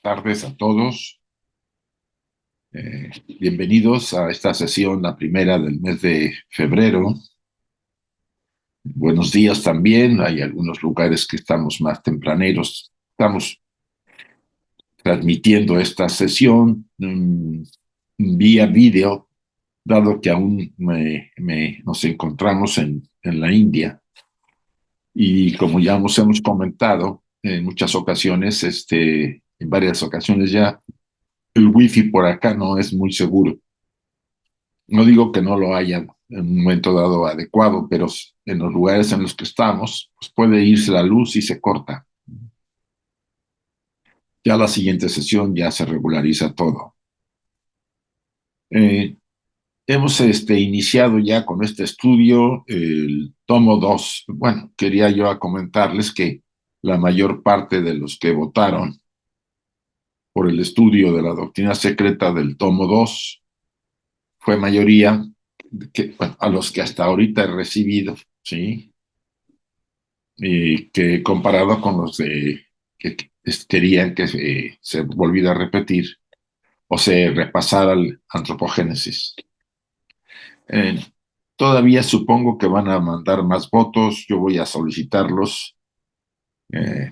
Tardes a todos. Bienvenidos a esta sesión, la primera del mes de febrero. Buenos días también. Hay algunos lugares que estamos más tempraneros. Estamos transmitiendo esta sesión vía video, dado que aún nos encontramos en la India. Y como ya nos hemos comentado en muchas ocasiones, en varias ocasiones ya, el wifi por acá no es muy seguro. No digo que no lo haya en un momento dado adecuado, pero en los lugares en los que estamos, pues puede irse la luz y se corta. Ya la siguiente sesión ya se regulariza todo. Eh, Hemos iniciado ya con este estudio el tomo 2. Bueno, quería yo comentarles que la mayor parte de los que votaron por el estudio de la doctrina secreta del tomo 2 fue mayoría bueno, a los que hasta ahorita he recibido, ¿sí? Y que comparado con los que querían que se volviera a repetir o se repasara el antropogénesis. Eh, Todavía supongo que van a mandar más votos, yo voy a solicitarlos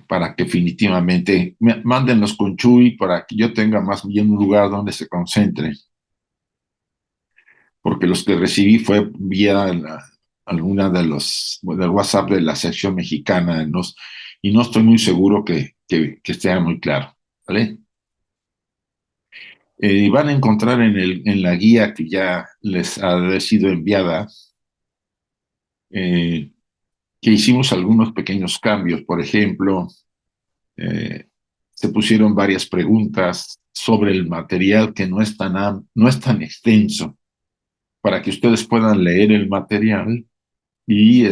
para que definitivamente mándenlos con Chuy para que yo tenga más bien un lugar donde se concentren, porque los que recibí fue vía alguna de del WhatsApp de la sección mexicana y no estoy muy seguro que esté muy claro, ¿vale? Van a encontrar en la guía que ya les ha sido enviada eh, que hicimos algunos pequeños cambios. Por ejemplo, eh, se pusieron varias preguntas sobre el material que no es tan extenso para que ustedes puedan leer el material y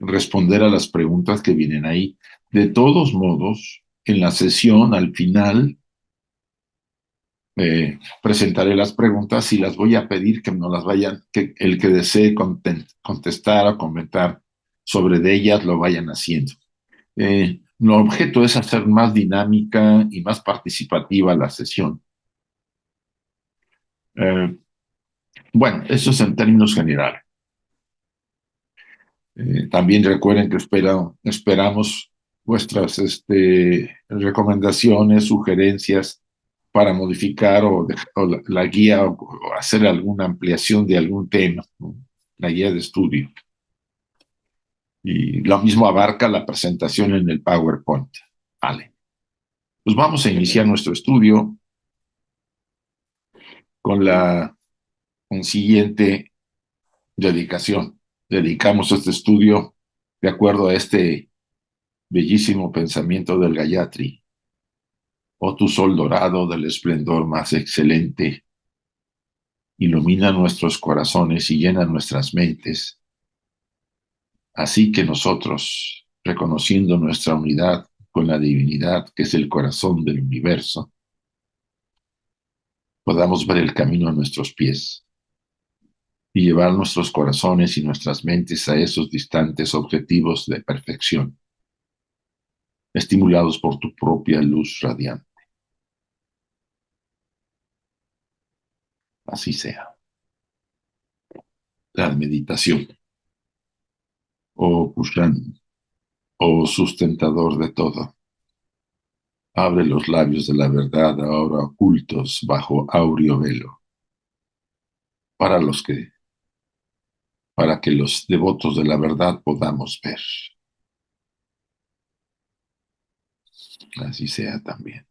responder a las preguntas que vienen ahí. De todos modos, en la sesión, al final, presentaré las preguntas y las voy a pedir que nos las vayan, que el que desee contestar o comentar sobre de ellas lo vayan haciendo. El objeto es hacer más dinámica y más participativa la sesión. Eh, bueno, eso es en términos generales. También recuerden que esperamos vuestras recomendaciones, sugerencias para modificar o la guía o hacer alguna ampliación de algún tema, ¿no? La guía de estudio. Y lo mismo abarca la presentación en el PowerPoint. Vale. Pues vamos a iniciar nuestro estudio con la consiguiente dedicación. Dedicamos este estudio de acuerdo a este bellísimo pensamiento del Gayatri. Oh tu sol dorado del esplendor más excelente, ilumina nuestros corazones y llena nuestras mentes. Así que nosotros, reconociendo nuestra unidad con la divinidad que es el corazón del universo, podamos ver el camino a nuestros pies y llevar nuestros corazones y nuestras mentes a esos distantes objetivos de perfección, estimulados por tu propia luz radiante. Así sea. La meditación, oh Kushan, oh sustentador de todo. Abre los labios de la verdad ahora ocultos bajo áureo velo, para para que los devotos de la verdad podamos ver. Así sea también.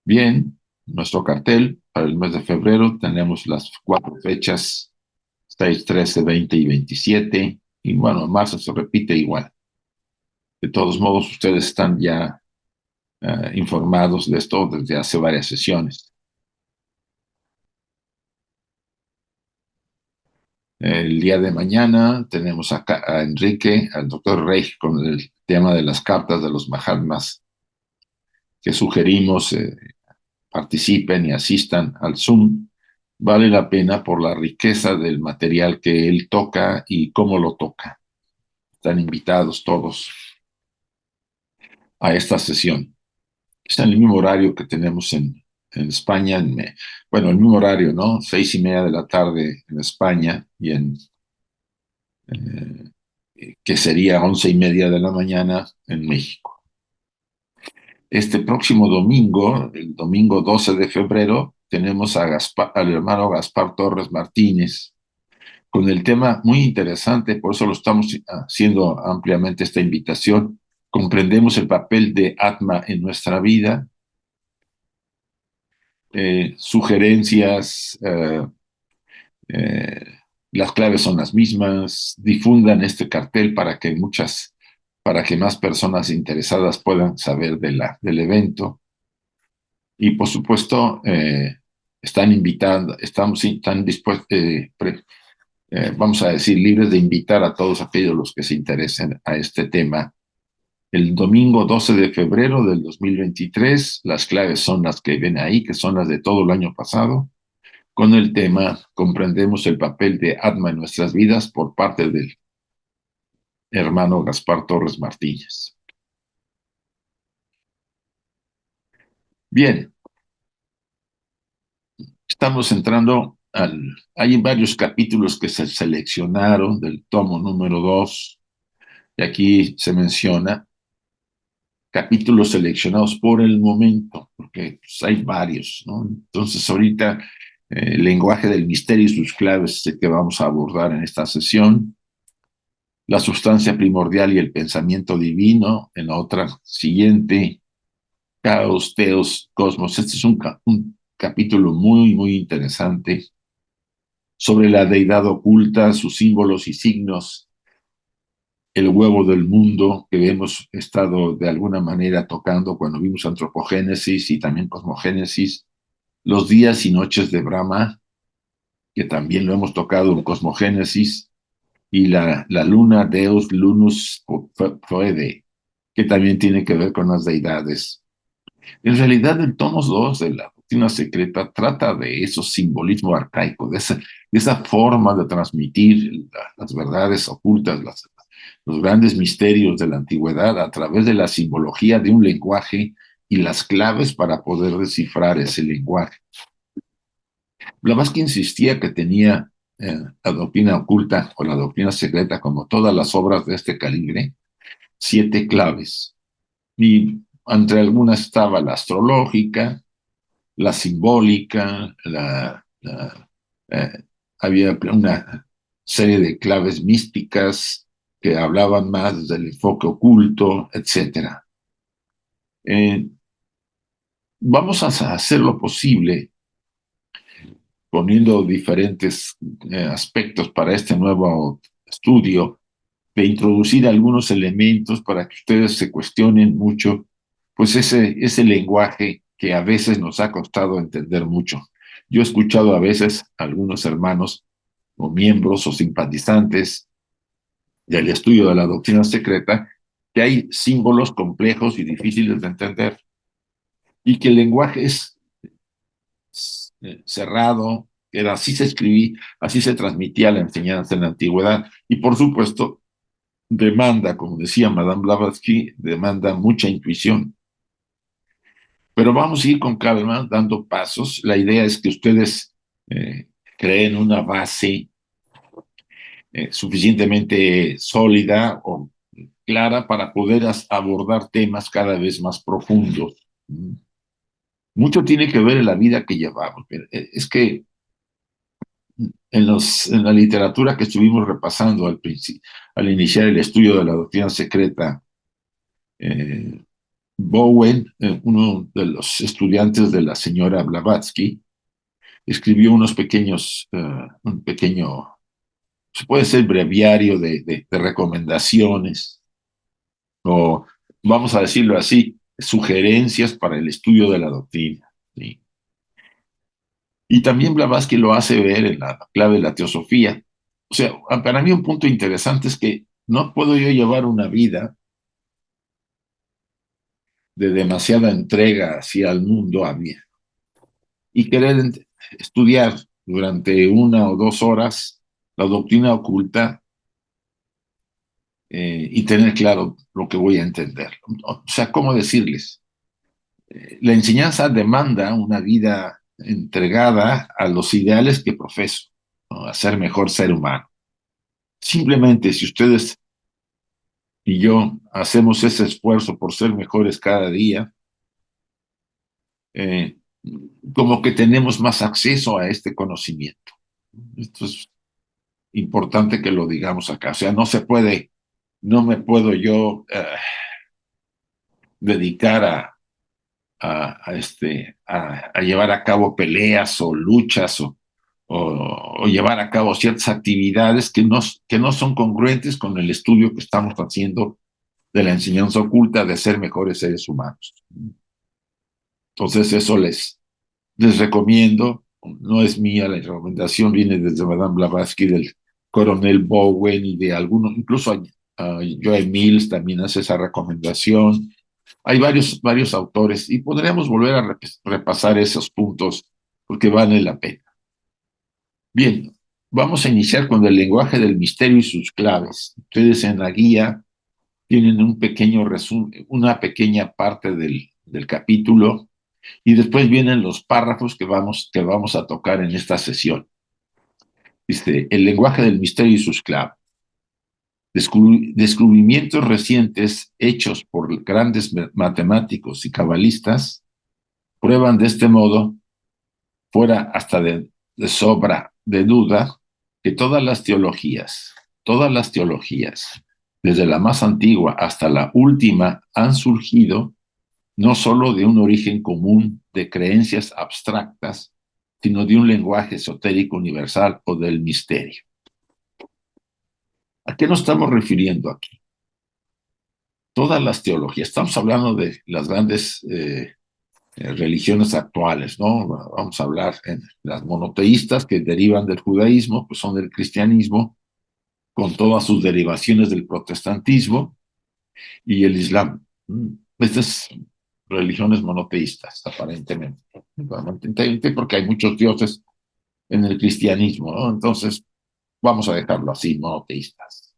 Bien, nuestro cartel para el mes de febrero tenemos las 4 fechas, 6, 13, 20 y 27. Y bueno, en marzo se repite igual. De todos modos, ustedes están ya informados de esto desde hace varias sesiones. El día de mañana tenemos acá a Enrique, al doctor Rey, con el tema de las cartas de los Mahatmas, que sugerimos participen y asistan al Zoom. Vale la pena por la riqueza del material que él toca y cómo lo toca. Están invitados todos. a esta sesión. Está en el mismo horario que tenemos en España, bueno, el mismo horario, ¿no? 6:30 de la tarde en España y que sería 11:30 de la mañana en México. Este próximo domingo, el domingo 12 de febrero, tenemos al hermano Gaspar Torres Martínez con el tema muy interesante, por eso lo estamos haciendo ampliamente esta invitación. Comprendemos el papel de Atma en nuestra vida, sugerencias, eh, las claves son las mismas, difundan este cartel para que más personas interesadas puedan saber del evento. Y por supuesto, están invitando, están dispuestos, vamos a decir, libres de invitar a todos aquellos los que se interesen a este tema. El domingo 12 de febrero del 2023, las claves son las que ven ahí, que son las de todo el año pasado, con el tema Comprendemos el papel de Atma en nuestras vidas por parte del hermano Gaspar Torres Martínez. Bien, estamos entrando Hay varios capítulos que se seleccionaron del tomo número 2, y aquí se menciona capítulos seleccionados por el momento, porque pues, hay varios, ¿no? Entonces, ahorita, el lenguaje del misterio y sus claves es el que vamos a abordar en esta sesión. La sustancia primordial y el pensamiento divino en la otra siguiente. Caos, Teos, Cosmos. Este es un capítulo muy, muy interesante sobre la deidad oculta, sus símbolos y signos, el huevo del mundo que hemos estado de alguna manera tocando cuando vimos antropogénesis y también cosmogénesis, los días y noches de Brahma, que también lo hemos tocado en cosmogénesis, y la luna Deus Lunus Poede, que también tiene que ver con las deidades. En realidad, el tomo 2 de la doctrina secreta trata de esos simbolismo arcaico, de esa forma de transmitir las verdades ocultas, los grandes misterios de la antigüedad a través de la simbología de un lenguaje y las claves para poder descifrar ese lenguaje. Blavatsky insistía que tenía la doctrina oculta o la doctrina secreta, como todas las obras de este calibre, 7 claves. Y entre algunas estaba la astrológica, la simbólica, eh, había una serie de claves místicas que hablaban más del enfoque oculto, etc. Vamos a hacer lo posible poniendo diferentes aspectos para este nuevo estudio, de introducir algunos elementos para que ustedes se cuestionen mucho, pues ese lenguaje que a veces nos ha costado entender mucho. Yo he escuchado a veces a algunos hermanos o miembros o simpatizantes del estudio de la doctrina secreta que hay símbolos complejos y difíciles de entender y que el lenguaje es cerrado, era así se escribía, así se transmitía la enseñanza en la antigüedad y por supuesto demanda, como decía Madame Blavatsky, demanda mucha intuición. Pero vamos a ir con calma, dando pasos. La idea es que ustedes creen una base suficientemente sólida o clara para poder abordar temas cada vez más profundos. Mucho tiene que ver en la vida que llevamos. Es que en la literatura que estuvimos repasando al iniciar el estudio de la doctrina secreta, eh, Bowen, uno de los estudiantes de la señora Blavatsky, escribió un pequeño, se puede ser breviario de recomendaciones, o vamos a decirlo así, sugerencias para el estudio de la doctrina. ¿Sí? Y también Blavatsky lo hace ver en la clave de la teosofía. O sea, para mí un punto interesante es que no puedo yo llevar una vida de demasiada entrega hacia el mundo a mí y querer estudiar durante 1 o 2 horas la doctrina oculta y tener claro lo que voy a entender. O sea, ¿cómo decirles? La enseñanza demanda una vida entregada a los ideales que profeso, ¿no? A ser mejor ser humano. Simplemente si ustedes y yo hacemos ese esfuerzo por ser mejores cada día, eh, como que tenemos más acceso a este conocimiento. Esto es importante que lo digamos acá. O sea, no se puede, no me puedo yo dedicar a llevar a cabo peleas o luchas o llevar a cabo ciertas actividades que no son congruentes con el estudio que estamos haciendo de la enseñanza oculta de ser mejores seres humanos. Entonces eso les recomiendo, no es mía, la recomendación viene desde Madame Blavatsky, del coronel Bowen y de algunos, incluso Joe Mills también hace esa recomendación. Hay varios autores y podríamos volver a repasar esos puntos porque vale la pena. Bien, vamos a iniciar con el lenguaje del misterio y sus claves. Ustedes en la guía tienen un pequeño resumen, una pequeña parte del capítulo y después vienen los párrafos que vamos a tocar en esta sesión. Dice, el lenguaje del misterio y sus claves. Descubrimientos recientes hechos por grandes matemáticos y cabalistas prueban de este modo, fuera hasta de sobra de duda, que todas las teologías, desde la más antigua hasta la última, han surgido no solo de un origen común de creencias abstractas, sino de un lenguaje esotérico universal o del misterio. ¿A qué nos estamos refiriendo aquí? Todas las teologías, estamos hablando de las grandes religiones actuales, ¿no? Vamos a hablar en las monoteístas que derivan del judaísmo, pues son del cristianismo, con todas sus derivaciones del protestantismo y el islam. Estas religiones monoteístas, aparentemente. Aparentemente porque hay muchos dioses en el cristianismo, ¿no? Entonces, vamos a dejarlo así, monoteístas.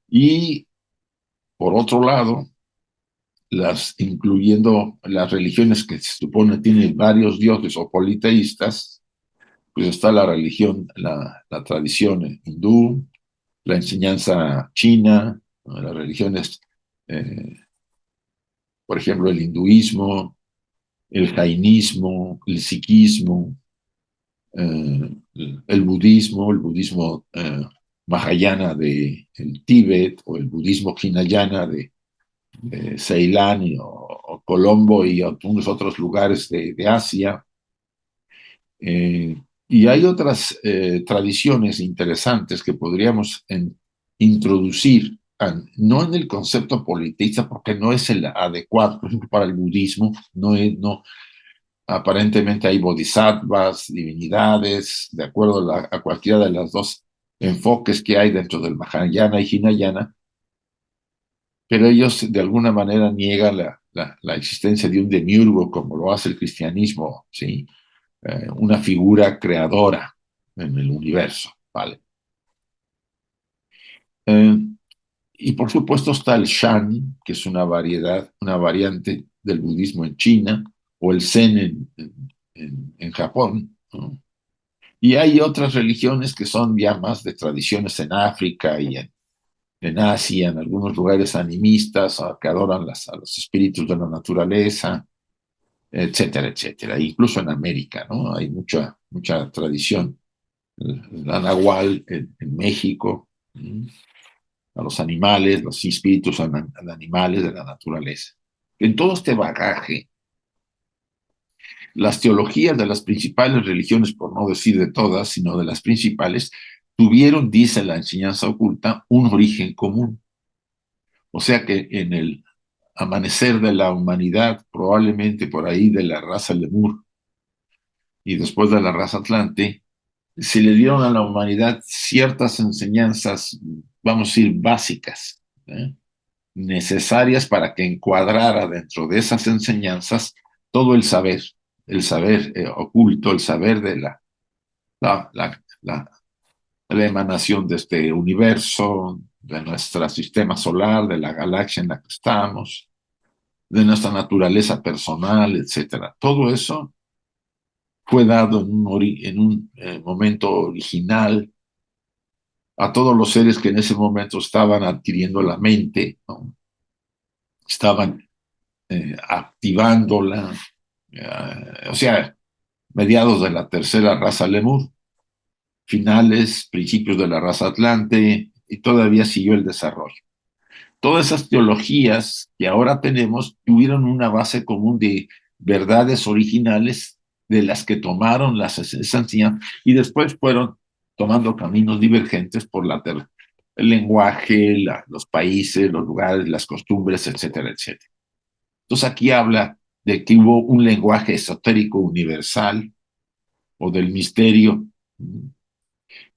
Y por otro lado, incluyendo las religiones que se supone tienen varios dioses o politeístas, pues está la religión, la tradición hindú, la enseñanza china, ¿no? Las religiones, eh, por ejemplo, el hinduismo, el jainismo, el sikhismo, el budismo mahayana de el Tíbet o el budismo hinayana de Ceilán o Colombo y algunos otros lugares de Asia. Y hay otras tradiciones interesantes que podríamos introducir, no en el concepto politeísta, porque no es el adecuado, por ejemplo, para el budismo, no, aparentemente hay bodhisattvas, divinidades, de acuerdo a cualquiera de los dos enfoques que hay dentro del Mahayana y Hinayana, pero ellos de alguna manera niegan la existencia de un demiurgo como lo hace el cristianismo, ¿sí? Una figura creadora en el universo, ¿vale? Eh, y por supuesto está el Shan, que es una variante del budismo en China, o el Zen en Japón, ¿no? Y hay otras religiones que son ya más de tradiciones en África y en Asia, en algunos lugares animistas, que adoran a los espíritus de la naturaleza, etcétera, etcétera. Incluso en América, ¿no? Hay mucha tradición. La Nahual en México, a los animales, los espíritus animales de la naturaleza. En todo este bagaje, las teologías de las principales religiones, por no decir de todas, sino de las principales, tuvieron, dice la enseñanza oculta, un origen común. O sea que en el amanecer de la humanidad, probablemente por ahí de la raza Lemur y después de la raza Atlante, se le dieron a la humanidad ciertas enseñanzas, vamos a decir, básicas, ¿eh? Necesarias para que encuadrara dentro de esas enseñanzas todo el saber oculto, el saber de la la emanación de este universo, de nuestro sistema solar, de la galaxia en la que estamos, de nuestra naturaleza personal, etcétera. Todo eso fue dado en un momento original a todos los seres que en ese momento estaban adquiriendo la mente, ¿no? Estaban activándola, o sea, mediados de la tercera raza Lemur, finales, principios de la raza Atlante, y todavía siguió el desarrollo. Todas esas teologías que ahora tenemos tuvieron una base común de verdades originales de las que tomaron las enseñanzas y después fueron tomando caminos divergentes por el lenguaje, los países, los lugares, las costumbres, etcétera, etcétera. Entonces aquí habla de que hubo un lenguaje esotérico universal o del misterio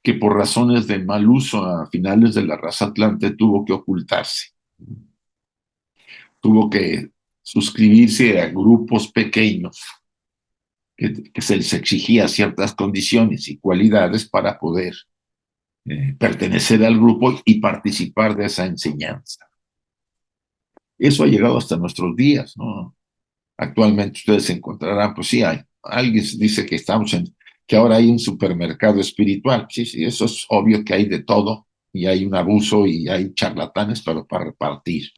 que por razones de mal uso a finales de la raza Atlante tuvo que ocultarse, tuvo que suscribirse a grupos pequeños que se les exigía ciertas condiciones y cualidades para poder pertenecer al grupo y participar de esa enseñanza. Eso ha llegado hasta nuestros días, ¿no? Actualmente ustedes encontrarán, pues sí, alguien dice que que ahora hay un supermercado espiritual. Sí, sí, eso es obvio que hay de todo y hay un abuso y hay charlatanes para repartir.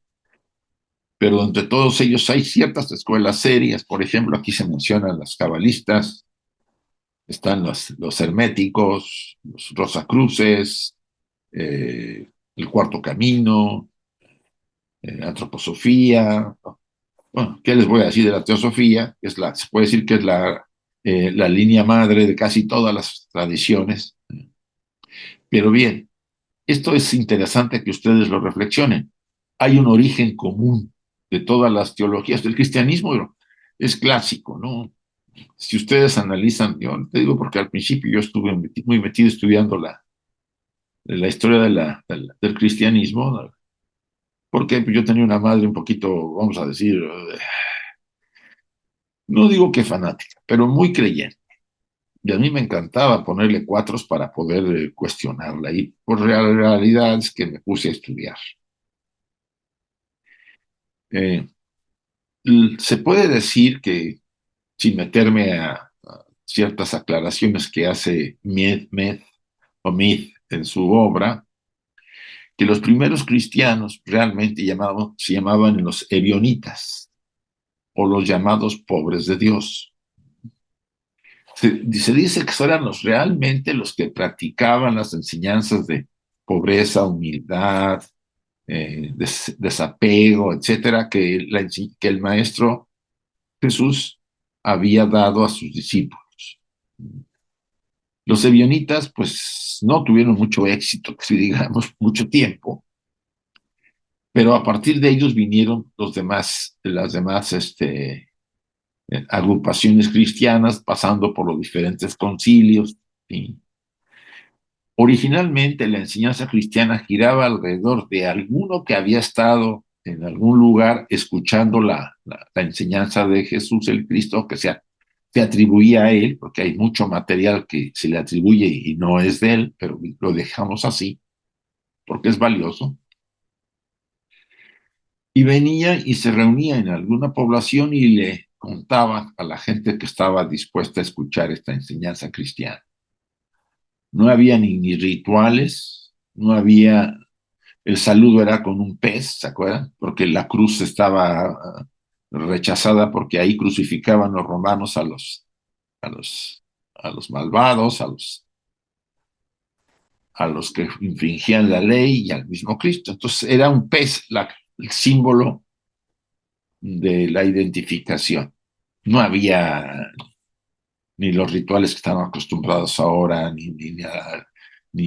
Pero entre todos ellos hay ciertas escuelas serias. Por ejemplo, aquí se mencionan las cabalistas, están los herméticos, los rosacruces, el cuarto camino, antroposofía. Bueno, ¿qué les voy a decir de la teosofía? Se puede decir que es la línea madre de casi todas las tradiciones. Pero bien, esto es interesante que ustedes lo reflexionen. Hay un origen común de todas las teologías. El cristianismo es clásico, ¿no? Si ustedes analizan, yo te digo porque al principio yo estuve muy metido estudiando la historia del cristianismo, ¿no? Porque yo tenía una madre un poquito, vamos a decir, no digo que fanática, pero muy creyente. Y a mí me encantaba ponerle cuatros para poder cuestionarla. Y por realidad es que me puse a estudiar. Eh, Se puede decir que, sin meterme a ciertas aclaraciones que hace Mead en su obra, que los primeros cristianos realmente se llamaban los ebionitas o los llamados pobres de Dios. Se dice que eran realmente los que practicaban las enseñanzas de pobreza, humildad, desapego, etcétera, que el maestro Jesús había dado a sus discípulos. Los ebionitas, pues, no tuvieron mucho éxito, que si digamos, mucho tiempo, pero a partir de ellos vinieron las demás agrupaciones cristianas, pasando por los diferentes concilios. ¿Sí? Originalmente la enseñanza cristiana giraba alrededor de alguno que había estado en algún lugar escuchando la enseñanza de Jesús el Cristo, se atribuía a él, porque hay mucho material que se le atribuye y no es de él, pero lo dejamos así, porque es valioso. Y venía y se reunía en alguna población y le contaba a la gente que estaba dispuesta a escuchar esta enseñanza cristiana. No había ni rituales, no había. El saludo era con un pez, ¿se acuerdan? Porque la cruz estaba rechazada porque ahí crucificaban los romanos a los, a los malvados, a los que infringían la ley y al mismo Cristo. Entonces era un pez el símbolo de la identificación. No había ni los rituales que estaban acostumbrados ahora, ni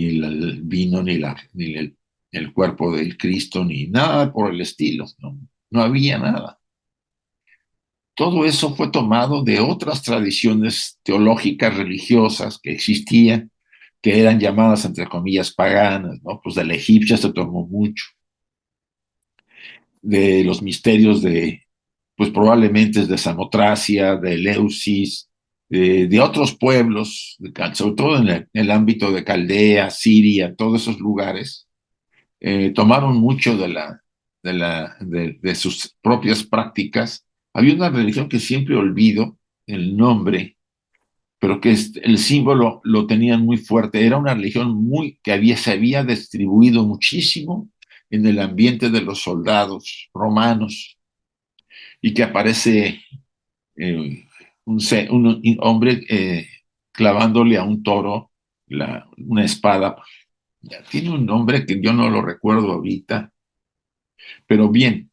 el vino, ni el cuerpo del Cristo, ni nada por el estilo. No, no había nada. Todo eso fue tomado de otras tradiciones teológicas religiosas que existían, que eran llamadas, entre comillas, paganas, ¿no? Pues de la egipcia se tomó mucho, de los misterios pues probablemente es de Samotracia, de Eleusis, de otros pueblos, sobre todo en el ámbito de Caldea, Siria, todos esos lugares, tomaron mucho de sus propias prácticas. Había una religión que siempre olvido el nombre, pero que el símbolo lo tenían muy fuerte. Era una religión se había distribuido muchísimo en el ambiente de los soldados romanos y que aparece eh, un hombre clavándole a un toro una espada. Tiene un nombre que yo no lo recuerdo ahorita, pero bien,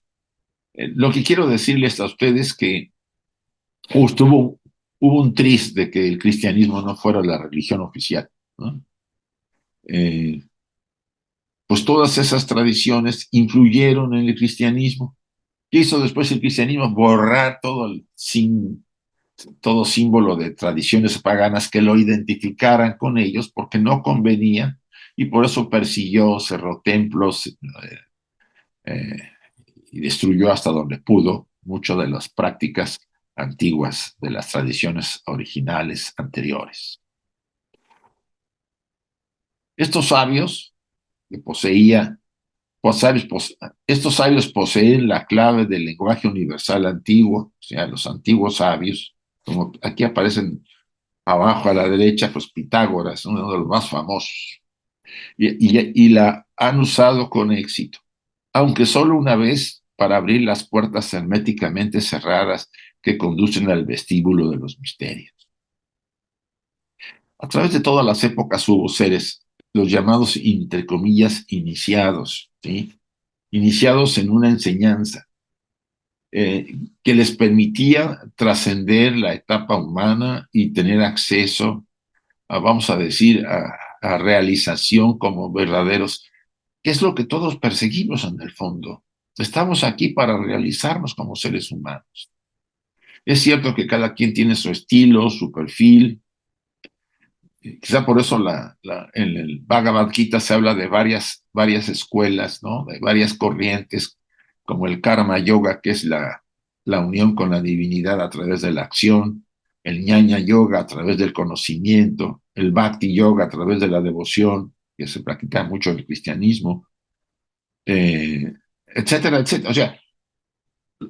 lo que quiero decirles a ustedes es que hubo un tris de que el cristianismo no fuera la religión oficial, ¿no? Eh, pues todas esas tradiciones influyeron en el cristianismo. ¿Qué hizo después el cristianismo? Borrar todo símbolo de tradiciones paganas que lo identificaran con ellos porque no convenía y por eso persiguió, cerró templos eh, y destruyó hasta donde pudo muchas de las prácticas antiguas de las tradiciones originales anteriores. Estos sabios que estos sabios poseen la clave del lenguaje universal antiguo, o sea, los antiguos sabios, como aquí aparecen abajo a la derecha, pues Pitágoras, uno de los más famosos, y la han usado con éxito, aunque solo una vez para abrir las puertas herméticamente cerradas que conducen al vestíbulo de los misterios. A través de todas las épocas hubo seres, los llamados, entre comillas, iniciados, ¿sí? Iniciados en una enseñanza eh, que les permitía trascender la etapa humana y tener acceso vamos a decir, a realización como verdaderos, que es lo que todos perseguimos en el fondo. Estamos aquí para realizarnos como seres humanos. Es cierto que cada quien tiene su estilo, su perfil. Quizá por eso en el Bhagavad Gita se habla de varias escuelas, ¿no? De varias corrientes, como el Karma Yoga, que es la unión con la divinidad a través de la acción, el Jnana Yoga a través del conocimiento, el Bhakti Yoga a través de la devoción, que se practica mucho en el cristianismo, eh, etcétera, etcétera. O sea,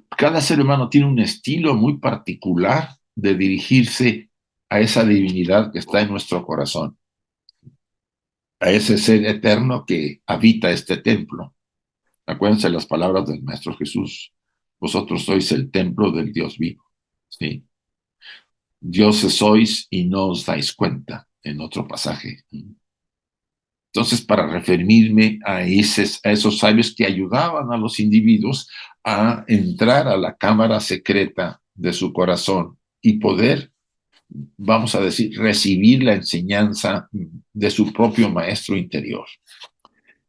cada ser humano tiene un estilo muy particular de dirigirse a esa divinidad que está en nuestro corazón, a ese ser eterno que habita este templo. Acuérdense las palabras del Maestro Jesús. Vosotros sois el templo del Dios vivo. ¿Sí? Dioses sois y no os dais cuenta, en otro pasaje. Entonces, para referirme a esos sabios que ayudaban a los individuos a entrar a la cámara secreta de su corazón y poder, vamos a decir, recibir la enseñanza de su propio maestro interior.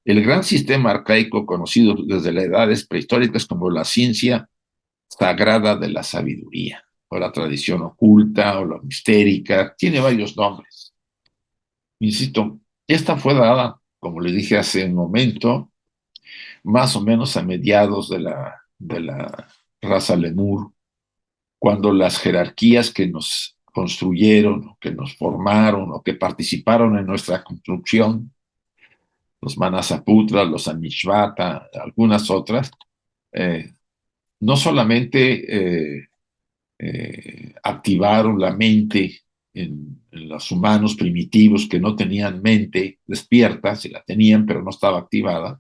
El gran sistema arcaico conocido desde las edades prehistóricas como la ciencia sagrada de la sabiduría, o la tradición oculta, o la mistérica, tiene varios nombres. Insisto, esta fue dada, como le dije hace un momento, más o menos a mediados de la raza Lemur, cuando las jerarquías que nos construyeron, o que nos formaron, o que participaron en nuestra construcción, los Manasaputras, los Amishvata, algunas otras, eh, no solamente activaron la mente en los humanos primitivos que no tenían mente despierta, si la tenían pero no estaba activada,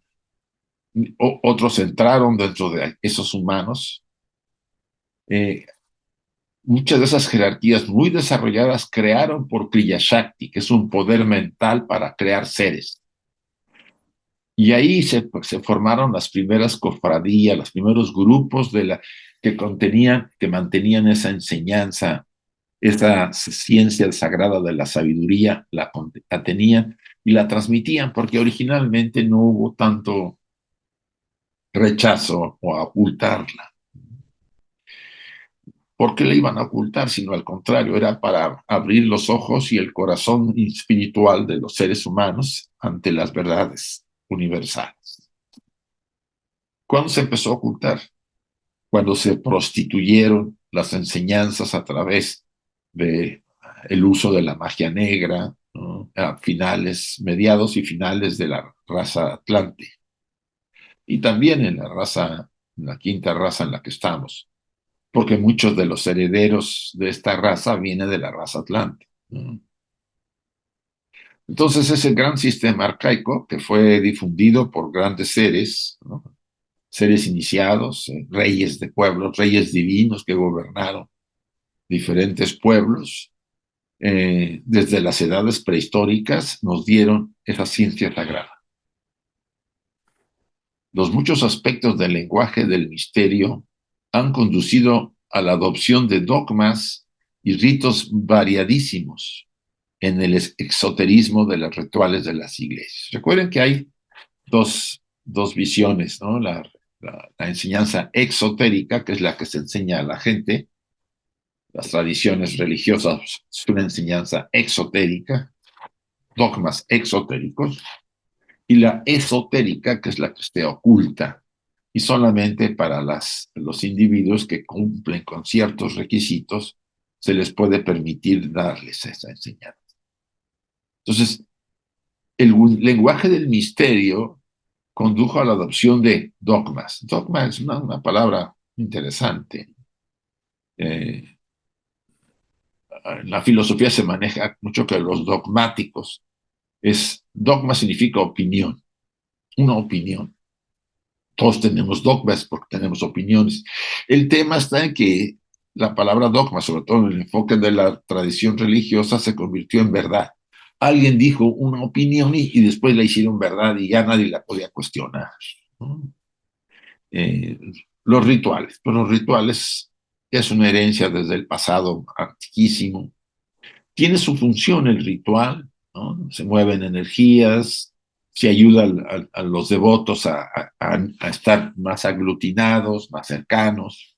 otros entraron dentro de esos humanos. Eh, Muchas de esas jerarquías muy desarrolladas crearon por Kriya Shakti, que es un poder mental para crear seres. Y ahí se formaron las primeras cofradías, los primeros grupos que mantenían esa enseñanza, esa ciencia sagrada de la sabiduría, la tenían y la transmitían, porque originalmente no hubo tanto rechazo o a ocultarla. ¿Por qué la iban a ocultar? Sino al contrario, era para abrir los ojos y el corazón espiritual de los seres humanos ante las verdades universales. ¿Cuándo se empezó a ocultar? Cuando se prostituyeron las enseñanzas a través de el uso de la magia negra, ¿no? A finales, mediados y finales de la raza Atlante, y también en la quinta raza en la que estamos, porque muchos de los herederos de esta raza vienen de la raza Atlante, ¿no? Entonces, ese gran sistema arcaico que fue difundido por grandes seres, ¿no? Seres iniciados, reyes de pueblos, reyes divinos que gobernaron diferentes pueblos, desde las edades prehistóricas nos dieron esa ciencia sagrada. Los muchos aspectos del lenguaje del misterio han conducido a la adopción de dogmas y ritos variadísimos en el exoterismo de los rituales de las iglesias. Recuerden que hay dos visiones, ¿no? La enseñanza exotérica, que es la que se enseña a la gente. Las tradiciones religiosas es una enseñanza exotérica, dogmas exotéricos, y la esotérica, que es la que esté oculta, y solamente para los individuos que cumplen con ciertos requisitos se les puede permitir darles esa enseñanza. Entonces, el lenguaje del misterio condujo a la adopción de dogmas. Dogma es una palabra interesante. En la filosofía se maneja mucho que los dogmáticos dogma significa opinión, una opinión. Todos tenemos dogmas porque tenemos opiniones. El tema está en que la palabra dogma, sobre todo en el enfoque de la tradición religiosa, se convirtió en verdad. Alguien dijo una opinión y después la hicieron verdad y ya nadie la podía cuestionar, ¿no? Eh, los rituales es una herencia desde el pasado antiquísimo. Tiene su función el ritual, ¿no? Se mueven energías, se ayuda a los devotos a estar más aglutinados, más cercanos.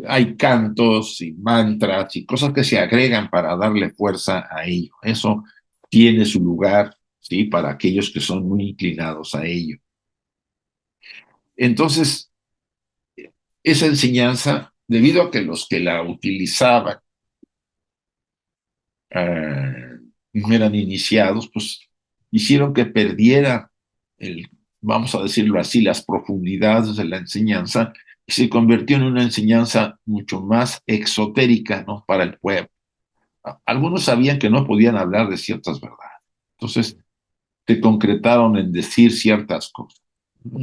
Hay cantos y mantras y cosas que se agregan para darle fuerza a ello. Eso tiene su lugar, ¿sí? Para aquellos que son muy inclinados a ello. Entonces, esa enseñanza, debido a que los que la utilizaban no eran iniciados, pues hicieron que perdiera vamos a decirlo así, las profundidades de la enseñanza y se convirtió en una enseñanza mucho más exotérica, ¿no? Para el pueblo. Algunos sabían que no podían hablar de ciertas verdades. Entonces, se concretaron en decir ciertas cosas.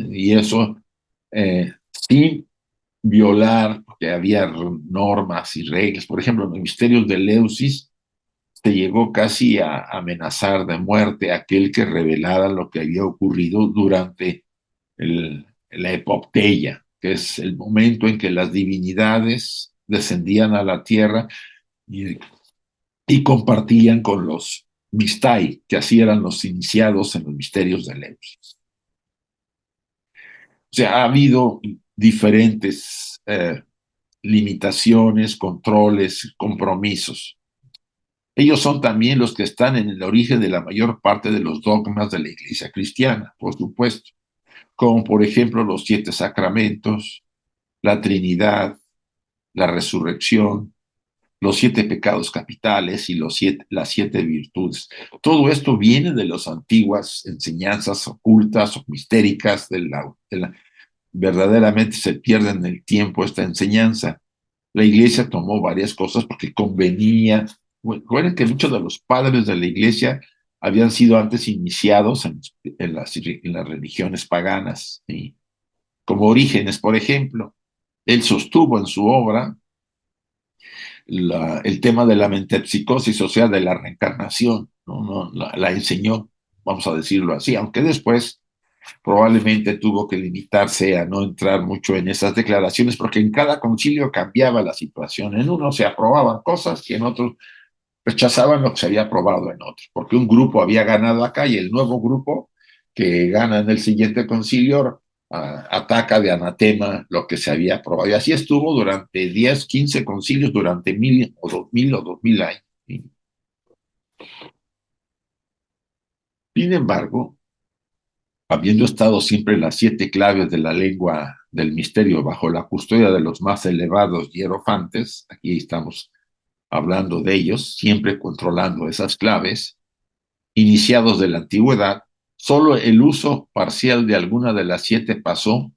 Y eso, sin violar, porque había normas y reglas. Por ejemplo, en los misterios de Eleusis, se llegó casi a amenazar de muerte a aquel que revelara lo que había ocurrido durante la epopeya, que es el momento en que las divinidades descendían a la tierra y compartían con los mistai, que así eran los iniciados en los misterios de Eleusis. O sea, ha habido diferentes limitaciones, controles, compromisos. Ellos son también los que están en el origen de la mayor parte de los dogmas de la Iglesia cristiana, por supuesto, como por ejemplo los 7 sacramentos, la Trinidad, la resurrección, los 7 pecados capitales y las 7 virtudes. Todo esto viene de las antiguas enseñanzas ocultas o mistéricas verdaderamente se pierde en el tiempo esta enseñanza. La iglesia tomó varias cosas porque convenía. Recuerden que muchos de los padres de la iglesia habían sido antes iniciados en las religiones paganas, ¿sí? Como Orígenes, por ejemplo. Él sostuvo en su obra el tema de la metempsicosis, o sea, de la reencarnación, ¿no? La enseñó, vamos a decirlo así, aunque después probablemente tuvo que limitarse a no entrar mucho en esas declaraciones, porque en cada concilio cambiaba la situación. En uno se aprobaban cosas y en otros rechazaban lo que se había aprobado en otros, porque un grupo había ganado acá y el nuevo grupo que gana en el siguiente concilio ataca de anatema lo que se había aprobado. Y así estuvo durante 10, 15 concilios, durante 1000 o 2000 años. Sin embargo, habiendo estado siempre las 7 claves de la lengua del misterio bajo la custodia de los más elevados hierofantes, aquí estamos hablando de ellos, siempre controlando esas claves, iniciados de la antigüedad, solo el uso parcial de alguna de las 7 pasó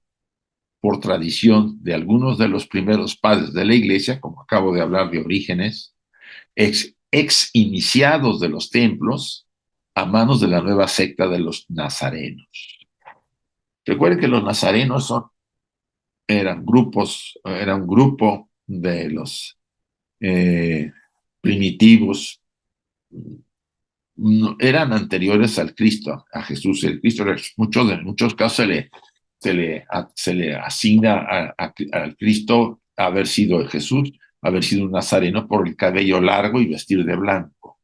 por tradición de algunos de los primeros padres de la iglesia, como acabo de hablar de Orígenes, ex iniciados de los templos, a manos de la nueva secta de los nazarenos. Recuerden que los nazarenos eran un grupo de los primitivos, eran anteriores al Cristo, a Jesús. El Cristo, en muchos casos, se le asigna al Cristo haber sido Jesús, haber sido un nazareno por el cabello largo y vestir de blanco.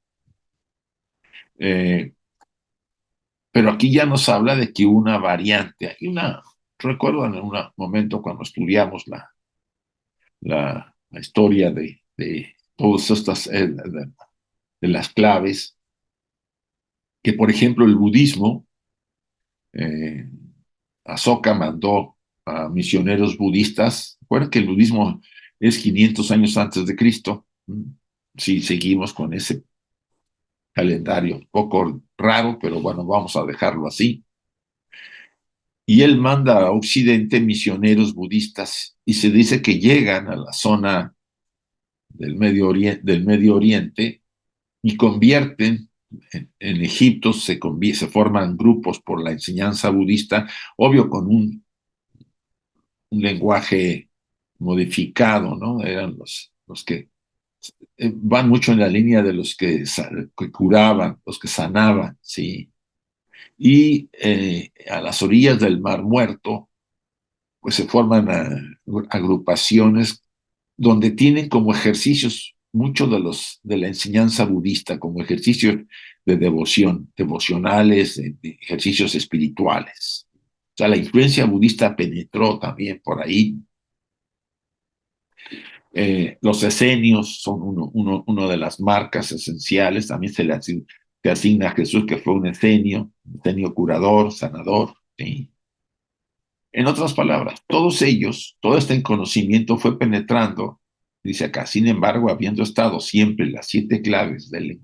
Pero aquí ya nos habla de que una variante, recuerdo en un momento cuando estudiamos la historia de todas estas, de las claves, que por ejemplo el budismo, eh, Asoka mandó a misioneros budistas. Recuerden que el budismo es 500 años antes de Cristo. Si seguimos con ese calendario un poco raro, pero bueno, vamos a dejarlo así. Y él manda a Occidente misioneros budistas y se dice que llegan a la zona del Medio Oriente y convierten en Egipto, se forman grupos por la enseñanza budista, obvio con un lenguaje modificado, ¿no? Eran los que van mucho en la línea de los que curaban, los que sanaban, ¿sí? Y a las orillas del Mar Muerto, pues se forman agrupaciones donde tienen como ejercicios muchos de la enseñanza budista, como ejercicios de devoción, devocionales, de ejercicios espirituales. O sea, la influencia budista penetró también por ahí. Los esenios son uno de las marcas esenciales. También se asigna a Jesús que fue un esenio curador, sanador. ¿Sí? En otras palabras, todos ellos, todo este conocimiento fue penetrando, dice acá, sin embargo, habiendo estado siempre las 7 claves de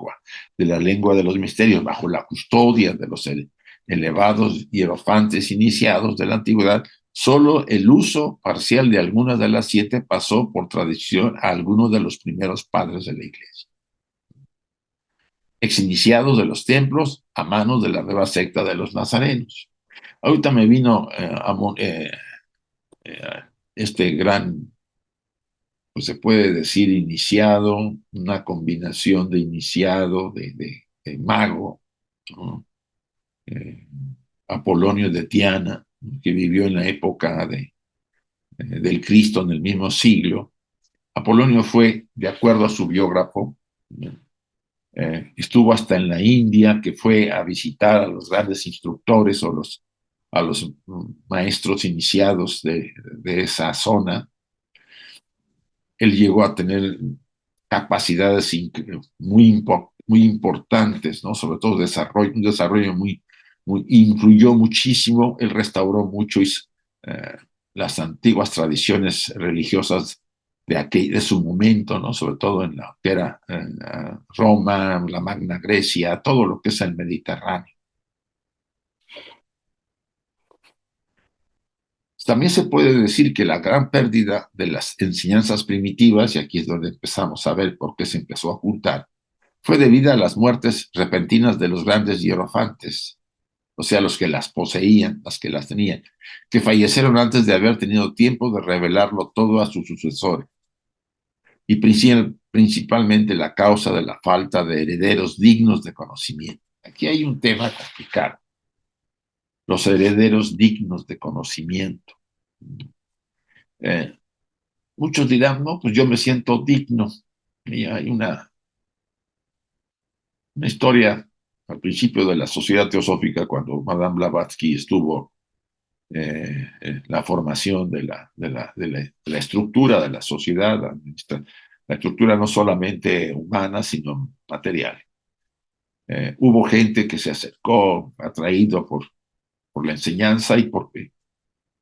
la lengua de los misterios bajo la custodia de los elevados hierofantes iniciados de la antigüedad, solo el uso parcial de algunas de las 7 pasó por tradición a algunos de los primeros padres de la iglesia, exiniciados de los templos a manos de la nueva secta de los nazarenos. Ahorita me vino este gran, pues se puede decir iniciado, una combinación de iniciado, de mago, ¿no? Apolonio de Tiana, que vivió en la época del Cristo en el mismo siglo. Apolonio fue, de acuerdo a su biógrafo, estuvo hasta en la India, que fue a visitar a los grandes instructores o a los maestros iniciados de esa zona. Él llegó a tener capacidades muy importantes, ¿no? Sobre todo un desarrollo influyó muchísimo, él restauró mucho las antiguas tradiciones religiosas de su momento, ¿no? Sobre todo en lo que era Roma, la Magna Grecia, todo lo que es el Mediterráneo. También se puede decir que la gran pérdida de las enseñanzas primitivas, y aquí es donde empezamos a ver por qué se empezó a ocultar, fue debida a las muertes repentinas de los grandes hierofantes, o sea, los que las poseían, las que las tenían, que fallecieron antes de haber tenido tiempo de revelarlo todo a sus sucesores, y principalmente la causa de la falta de herederos dignos de conocimiento. Aquí hay un tema complicado, los herederos dignos de conocimiento. Eh, Muchos dirán, no, pues yo me siento digno. Y hay una historia al principio de la Sociedad Teosófica, cuando Madame Blavatsky estuvo en la formación de la estructura de la sociedad, la estructura no solamente humana, sino material. Hubo gente que se acercó, atraído por la enseñanza y porque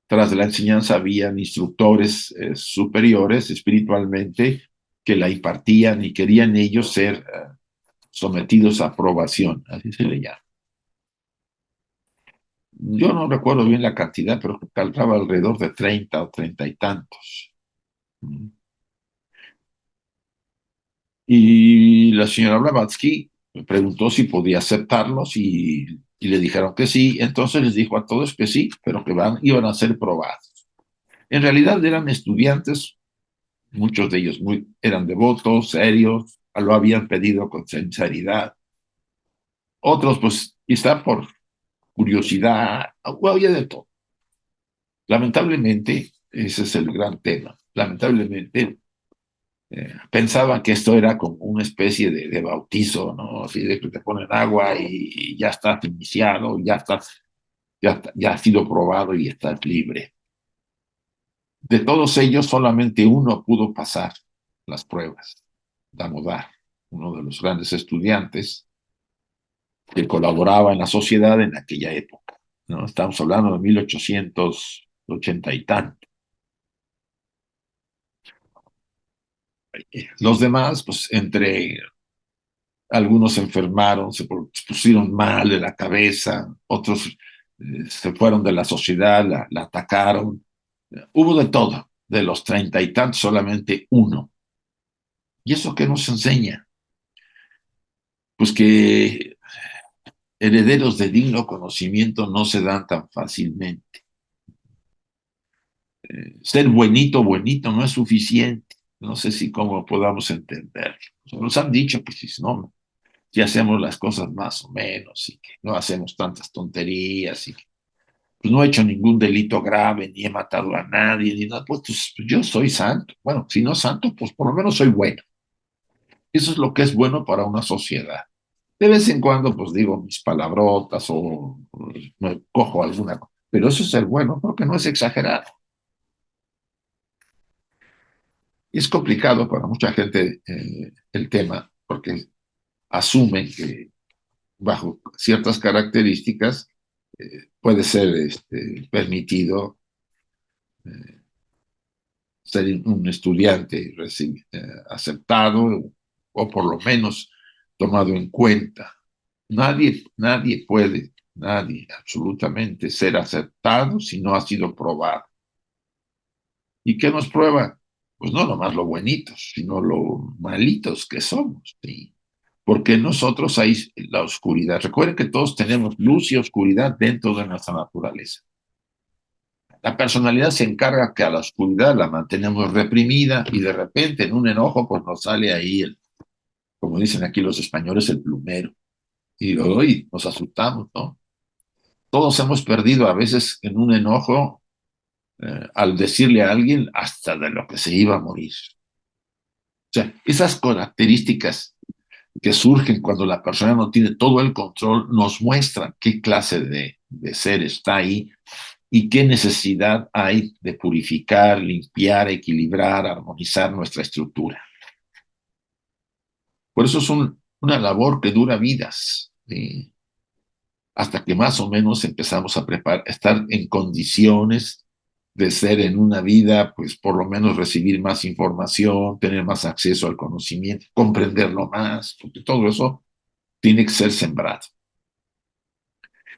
tras de la enseñanza habían instructores superiores espiritualmente que la impartían y querían ellos ser sometidos a aprobación, así se le llama. Yo no recuerdo bien la cantidad, pero calculaba alrededor de 30 o 30 y tantos. Y la señora Blavatsky me preguntó si podía aceptarlos y le dijeron que sí. Entonces les dijo a todos que sí, pero que iban a ser probados. En realidad eran estudiantes, muchos de ellos eran devotos, serios, lo habían pedido con sinceridad. Otros, pues, quizá por curiosidad, había de todo. Lamentablemente, ese es el gran tema. Lamentablemente, pensaban que esto era como una especie de bautizo, ¿no? Así de que te ponen agua y ya estás iniciado, ya has sido probado y estás libre. De todos ellos, solamente uno pudo pasar las pruebas. Damodar, uno de los grandes estudiantes que colaboraba en la sociedad en aquella época, ¿no? Estamos hablando de 1880 y tanto. Los demás, pues entre algunos se enfermaron, se pusieron mal de la cabeza, otros se fueron de la sociedad, la atacaron. Hubo de todo. De los 30 y tantos, solamente uno. ¿Y eso qué nos enseña? Pues que herederos de digno conocimiento no se dan tan fácilmente. Ser buenito, buenito no es suficiente. No sé si cómo podamos entenderlo. Nos han dicho que si no, que hacemos las cosas más o menos y que no hacemos tantas tonterías y que pues, no he hecho ningún delito grave, ni he matado a nadie, ni nada. Pues yo soy santo. Bueno, si no santo, pues por lo menos soy bueno. Eso es lo que es bueno para una sociedad. De vez en cuando, pues digo mis palabrotas o me cojo alguna cosa. Pero eso es ser bueno, porque no es exagerado. Y es complicado para mucha gente el tema, porque asumen que bajo ciertas características puede ser permitido ser un estudiante aceptado o por lo menos tomado en cuenta. Nadie absolutamente ser aceptado si no ha sido probado. ¿Y qué nos prueba? Pues no nomás lo buenitos, sino lo malitos que somos, ¿sí? Porque nosotros hay la oscuridad. Recuerden que todos tenemos luz y oscuridad dentro de nuestra naturaleza. La personalidad se encarga que a la oscuridad la mantenemos reprimida y de repente en un enojo pues nos sale ahí, como dicen aquí los españoles, el plumero. Y hoy nos asustamos, ¿no? Todos hemos perdido a veces en un enojo al decirle a alguien hasta de lo que se iba a morir. O sea, esas características que surgen cuando la persona no tiene todo el control nos muestran qué clase de ser está ahí y qué necesidad hay de purificar, limpiar, equilibrar, armonizar nuestra estructura. Por eso es una labor que dura vidas, ¿sí? Hasta que más o menos empezamos a estar en condiciones de ser en una vida, pues por lo menos recibir más información, tener más acceso al conocimiento, comprenderlo más, porque todo eso tiene que ser sembrado.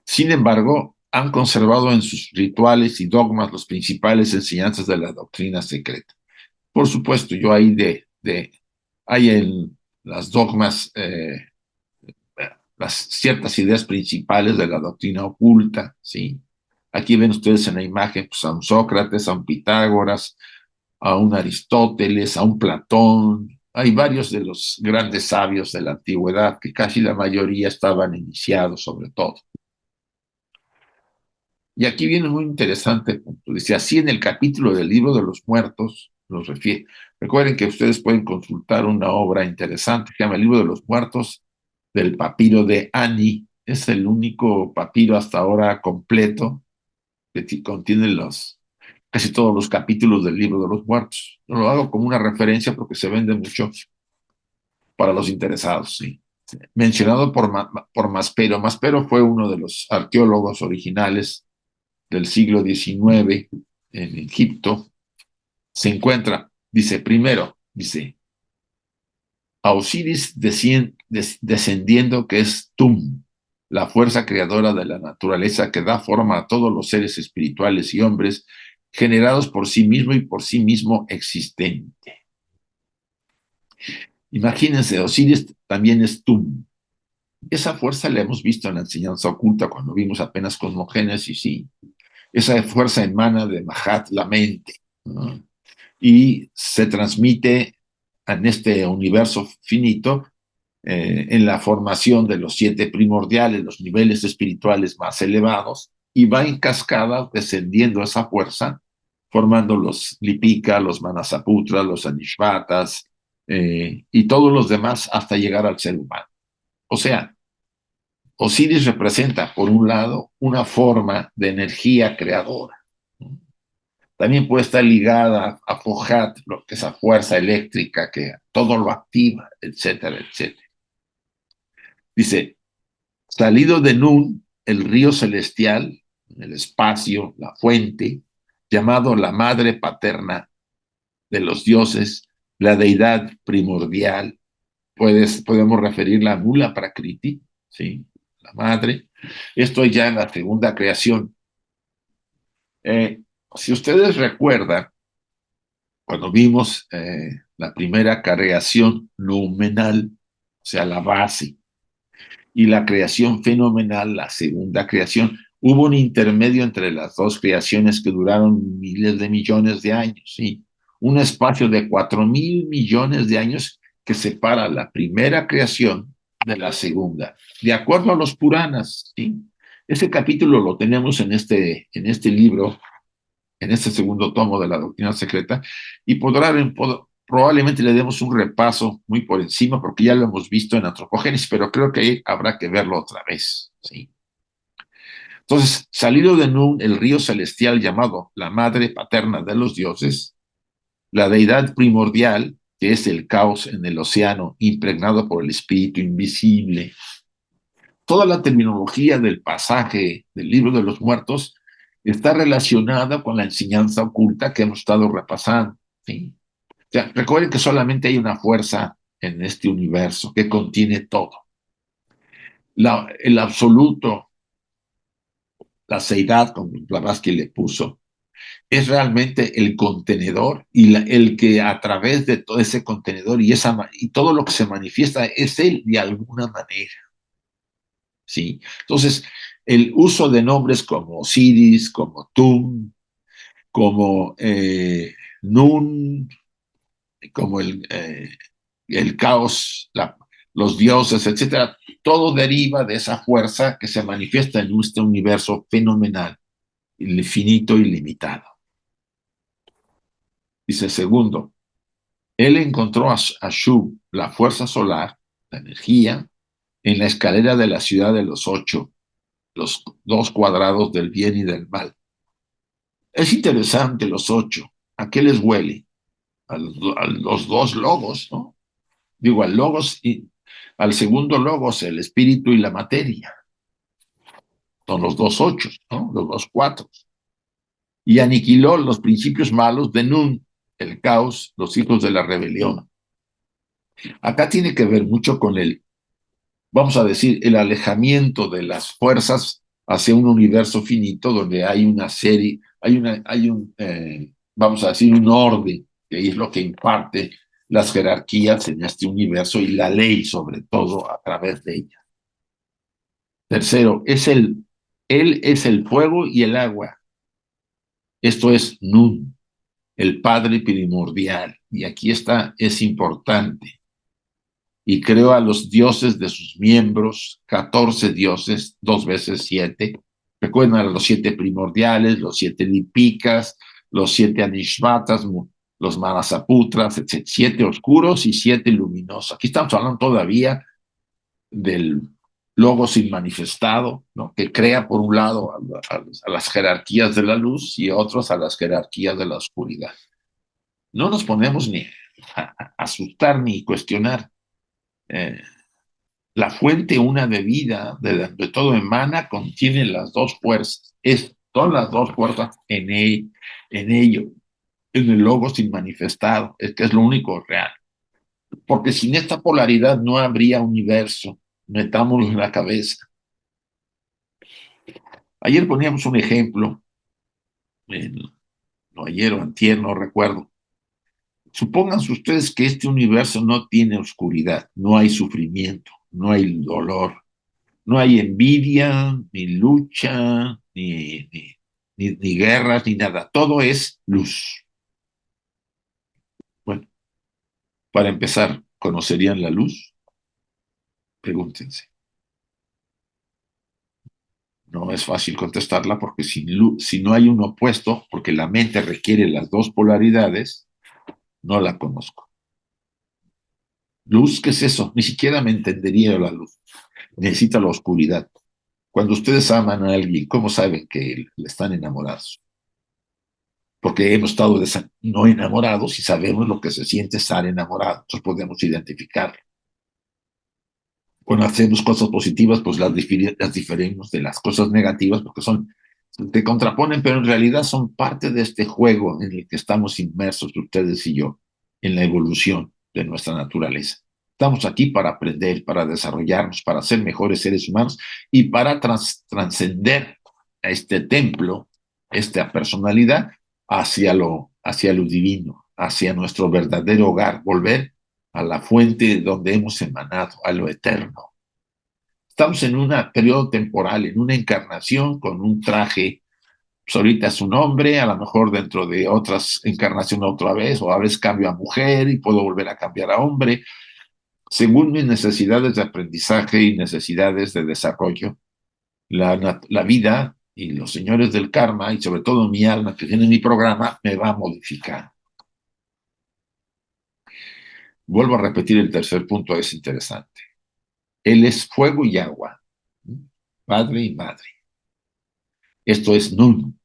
Sin embargo, han conservado en sus rituales y dogmas las principales enseñanzas de la doctrina secreta. Por supuesto, yo hay en las dogmas las ciertas ideas principales de la doctrina oculta, ¿sí? Aquí ven ustedes en la imagen pues, a un Sócrates, a un Pitágoras, a un Aristóteles, a un Platón. Hay varios de los grandes sabios de la antigüedad que casi la mayoría estaban iniciados sobre todo. Y aquí viene muy interesante punto. Dice, así en el capítulo del libro de los muertos, los refiere. Recuerden que ustedes pueden consultar una obra interesante que se llama El libro de los muertos del papiro de Ani. Es el único papiro hasta ahora completo que contiene casi todos los capítulos del libro de los muertos. Yo lo hago como una referencia porque se vende mucho para los interesados, sí. Mencionado por Maspero. Maspero fue uno de los arqueólogos originales del siglo XIX en Egipto, se encuentra, dice, primero, dice, a Osiris descendiendo, que es Tum, la fuerza creadora de la naturaleza que da forma a todos los seres espirituales y hombres generados por sí mismo y por sí mismo existente. Imagínense, Osiris también es Tum. Esa fuerza la hemos visto en la enseñanza oculta cuando vimos apenas Cosmogénesis, y esa fuerza emana de Mahat, la mente, ¿no? Y se transmite en este universo finito, en la formación de los 7 primordiales, los niveles espirituales más elevados, y va en cascada descendiendo esa fuerza, formando los Lipika, los Manasaputras, los Anishvatas, y todos los demás hasta llegar al ser humano. O sea, Osiris representa, por un lado, una forma de energía creadora. También puede estar ligada a Fohat, lo que es esa fuerza eléctrica que todo lo activa, etcétera, etcétera. Dice, salido de Nun, el río celestial, el espacio, la fuente, llamado la madre paterna de los dioses, la deidad primordial, podemos referirla a Mula Prakriti, ¿sí? La madre. Esto ya en la segunda creación. Eh, si ustedes recuerdan, cuando vimos la primera creación noumenal, o sea, la base, y la creación fenomenal, la segunda creación, hubo un intermedio entre las dos creaciones que duraron miles de millones de años, ¿sí? Un espacio de 4.000 millones de años que separa la primera creación de la segunda, de acuerdo a los Puranas, ¿sí? Ese capítulo lo tenemos en este libro, en este segundo tomo de la Doctrina Secreta, y probablemente le demos un repaso muy por encima, porque ya lo hemos visto en Antropogénesis, pero creo que habrá que verlo otra vez, ¿sí? Entonces, salido de Nun, el río celestial llamado la madre paterna de los dioses, la deidad primordial, que es el caos en el océano, impregnado por el espíritu invisible. Toda la terminología del pasaje del libro de los muertos está relacionada con la enseñanza oculta que hemos estado repasando, ¿sí? O sea, recuerden que solamente hay una fuerza en este universo que contiene todo. El absoluto, la seidad, como Blavatsky le puso, es realmente el contenedor, y el que a través de todo ese contenedor y todo lo que se manifiesta es él de alguna manera, ¿sí? Entonces, el uso de nombres como Osiris, como Tum, como Nun, como el caos, los dioses, etcétera, todo deriva de esa fuerza que se manifiesta en este universo fenomenal, infinito y limitado. Dice, segundo, él encontró a Shu, la fuerza solar, la energía, en la escalera de la ciudad de los 8, los 2 cuadrados del bien y del mal. Es interesante los 8. ¿A qué les huele? A los 2 logos, ¿no? Digo, al logos y al segundo logos, el espíritu y la materia. Son los 2 8, ¿no? Los 2 4. Y aniquiló los principios malos de Nun, el caos, los hijos de la rebelión. Acá tiene que ver mucho con vamos a decir, el alejamiento de las fuerzas hacia un universo finito donde hay una serie, vamos a decir, un orden, que es lo que imparte las jerarquías en este universo y la ley sobre todo a través de ella. Tercero, él es el fuego y el agua. Esto es Nun, el Padre primordial. Y aquí es importante. Y creó a los dioses de sus miembros, 14 dioses, 2 veces 7. Recuerden a los 7 primordiales, los 7 lipikas, los 7 anishvatas, los manasaputras, etc. 7 oscuros y 7 luminosos. Aquí estamos hablando todavía del logos inmanifestado, ¿no? Que crea por un lado a las jerarquías de la luz y otros a las jerarquías de la oscuridad. No nos ponemos ni a asustar ni cuestionar. La fuente una de vida, de todo emana, contiene las 2 fuerzas. Son las 2 fuerzas en ello, en el logos inmanifestado, que es lo único real. porque sin esta polaridad no habría universo. Metámoslo en la cabeza. Ayer poníamos un ejemplo, no ayer o antier, no recuerdo. Supónganse ustedes que este universo no tiene oscuridad, no hay sufrimiento, no hay dolor, no hay envidia, ni lucha, ni guerras, ni nada. Todo es luz. Bueno, para empezar, ¿conocerían la luz? Pregúntense. No es fácil contestarla porque si no hay un opuesto, porque la mente requiere las dos polaridades, no la conozco. ¿Luz? ¿Qué es eso? Ni siquiera me entendería la luz. Necesita la oscuridad. Cuando ustedes aman a alguien, ¿cómo saben que le están enamorados? Porque hemos estado no enamorados y sabemos lo que se siente estar enamorado. Entonces podemos identificarlo. Cuando hacemos cosas positivas, pues las diferimos de las cosas negativas porque te contraponen, pero en realidad son parte de este juego en el que estamos inmersos ustedes y yo, en la evolución de nuestra naturaleza. Estamos aquí para aprender, para desarrollarnos, para ser mejores seres humanos y para trascender a este templo, esta personalidad, hacia lo divino, hacia nuestro verdadero hogar, volver a la fuente donde hemos emanado, a lo eterno. Estamos en un periodo temporal, en una encarnación con un traje, pues ahorita es un hombre, a lo mejor dentro de otras encarnaciones otra vez, o a veces cambio a mujer y puedo volver a cambiar a hombre, según mis necesidades de aprendizaje y necesidades de desarrollo. La vida y los señores del karma, y sobre todo mi alma que tiene mi programa, me va a modificar. Vuelvo a repetir el tercer punto, es interesante. Él es fuego y agua, padre y madre. Esto es Nun,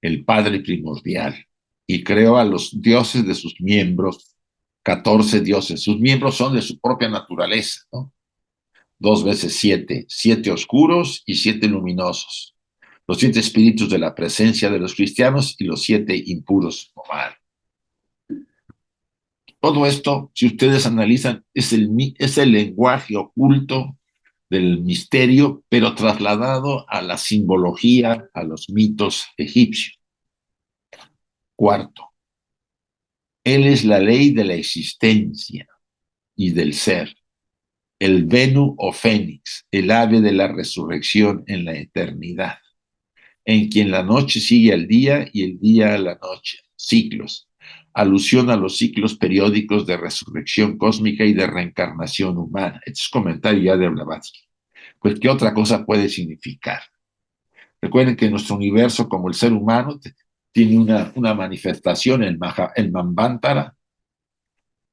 el padre primordial, y creó a los dioses de sus miembros, 14 dioses. Sus miembros son de su propia naturaleza, ¿no? 2 veces 7, 7 oscuros y 7 luminosos. Los 7 espíritus de la presencia de los cristianos y los 7 impuros. Todo esto, si ustedes analizan, es el lenguaje oculto del misterio, pero trasladado a la simbología, a los mitos egipcios. Cuarto, él es la ley de la existencia y del ser, el Venu o Fénix, el ave de la resurrección en la eternidad, en quien la noche sigue al día y el día a la noche, ciclos, alusión a los ciclos periódicos de resurrección cósmica y de reencarnación humana. Este es comentario ya de Blavatsky. Pues, ¿qué otra cosa puede significar? Recuerden que nuestro universo, como el ser humano, tiene una manifestación en Manvantara,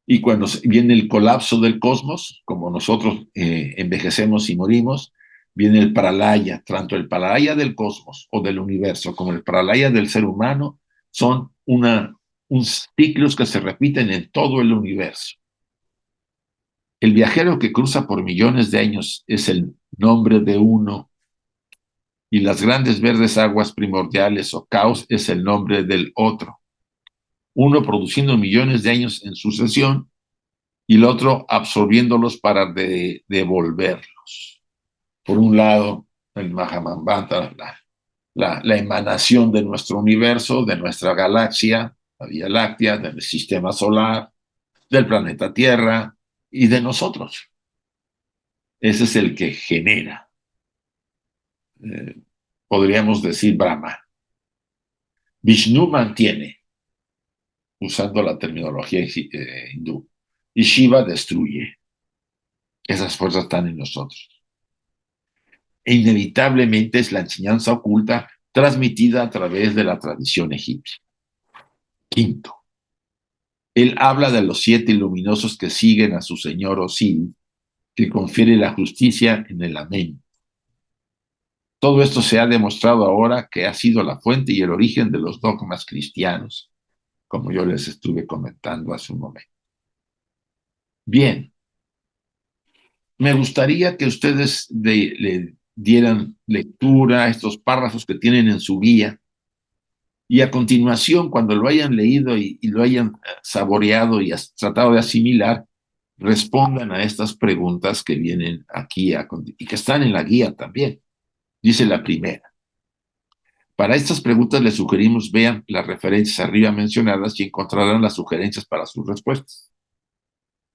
y cuando viene el colapso del cosmos, como nosotros envejecemos y morimos, viene el pralaya. Tanto el pralaya del cosmos o del universo como el pralaya del ser humano son ciclos que se repiten en todo el universo. El viajero que cruza por millones de años es el nombre de uno, y las grandes verdes aguas primordiales o caos es el nombre del otro. Uno produciendo millones de años en sucesión y el otro absorbiéndolos para devolverlos. Por un lado, el Mahamambanta, la emanación de nuestro universo, de nuestra galaxia, la Vía Láctea, del sistema solar, del planeta Tierra y de nosotros. Ese es el que genera, podríamos decir, Brahma. Vishnu mantiene, usando la terminología hindú, y Shiva destruye. Esas fuerzas están en nosotros. E inevitablemente es la enseñanza oculta transmitida a través de la tradición egipcia. Quinto, él habla de los 7 luminosos que siguen a su señor Osiris, que confiere la justicia en el Amén. Todo esto se ha demostrado ahora que ha sido la fuente y el origen de los dogmas cristianos, como yo les estuve comentando hace un momento. Bien, me gustaría que ustedes le dieran lectura a estos párrafos que tienen en su guía, y a continuación, cuando lo hayan leído y lo hayan saboreado y tratado de asimilar, respondan a estas preguntas que vienen aquí y que están en la guía también. Dice la primera. Para estas preguntas les sugerimos vean las referencias arriba mencionadas y encontrarán las sugerencias para sus respuestas.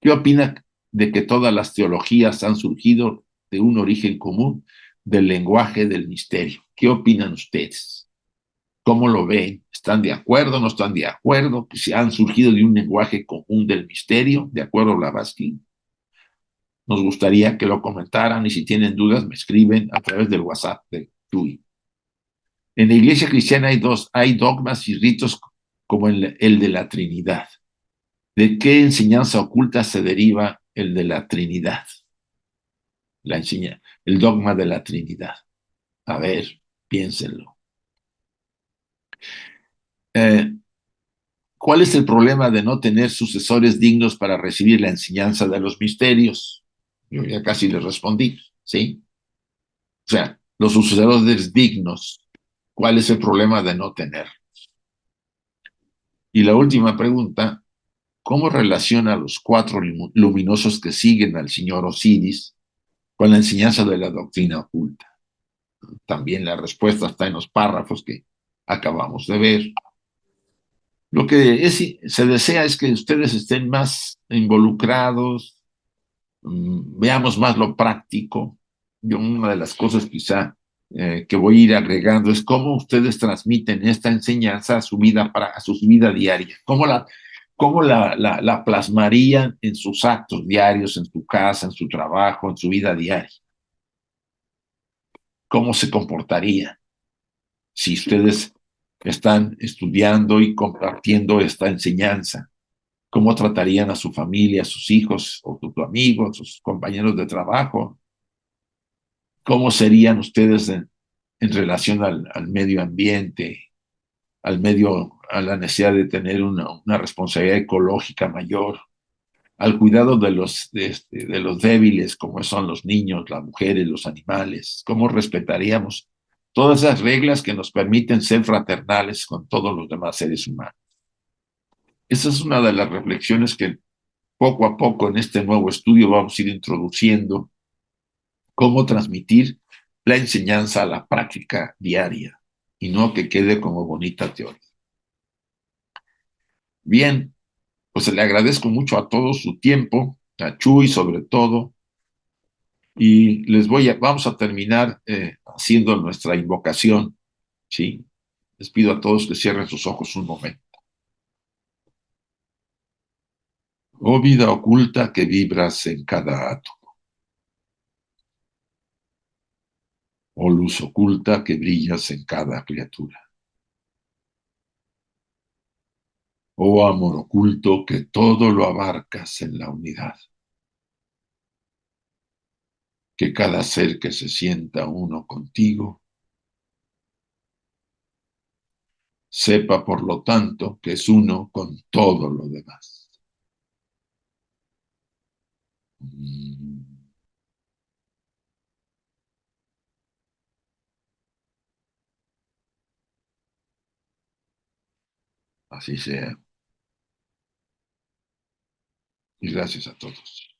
¿Qué opina de que todas las teologías han surgido de un origen común, del lenguaje del misterio? ¿Qué opinan ustedes? ¿Cómo lo ven? ¿Están de acuerdo? ¿No están de acuerdo? ¿Que se han surgido de un lenguaje común del misterio? ¿De acuerdo a Blavatsky? Nos gustaría que lo comentaran y si tienen dudas me escriben a través del WhatsApp de Chuy. En la iglesia cristiana hay dogmas y ritos como el de la Trinidad. ¿De qué enseñanza oculta se deriva el de la Trinidad? El dogma de la Trinidad. A ver, piénsenlo. Eh, ¿Cuál es el problema de no tener sucesores dignos para recibir la enseñanza de los misterios? Yo ya casi les respondí, ¿sí? O sea, los sucesores dignos, ¿cuál es el problema de no tener? Y la última pregunta, ¿cómo relaciona a los cuatro luminosos que siguen al señor Osiris con la enseñanza de la doctrina oculta? También la respuesta está en los párrafos que acabamos de ver. Lo que se desea es que ustedes estén más involucrados, veamos más lo práctico. Yo una de las cosas quizá que voy a ir agregando es cómo ustedes transmiten esta enseñanza a a su vida diaria, cómo la plasmarían en sus actos diarios, en su casa, en su trabajo, en su vida diaria, cómo se comportarían si ustedes están estudiando y compartiendo esta enseñanza, cómo tratarían a su familia, a sus hijos, o sus amigos, sus compañeros de trabajo, cómo serían ustedes en relación al medio ambiente, a la necesidad de tener una responsabilidad ecológica mayor, al cuidado de los débiles, como son los niños, las mujeres, los animales, cómo respetaríamos todas esas reglas que nos permiten ser fraternales con todos los demás seres humanos. Esa es una de las reflexiones que poco a poco en este nuevo estudio vamos a ir introduciendo, cómo transmitir la enseñanza a la práctica diaria y no que quede como bonita teoría. Bien, pues le agradezco mucho a todos su tiempo, a Chuy sobre todo, y vamos a terminar haciendo nuestra invocación, ¿sí? Les pido a todos que cierren sus ojos un momento. Oh vida oculta que vibras en cada átomo, oh luz oculta que brillas en cada criatura, oh amor oculto que todo lo abarcas en la unidad, que cada ser que se sienta uno contigo sepa por lo tanto que es uno con todo lo demás. Así sea. Y gracias a todos.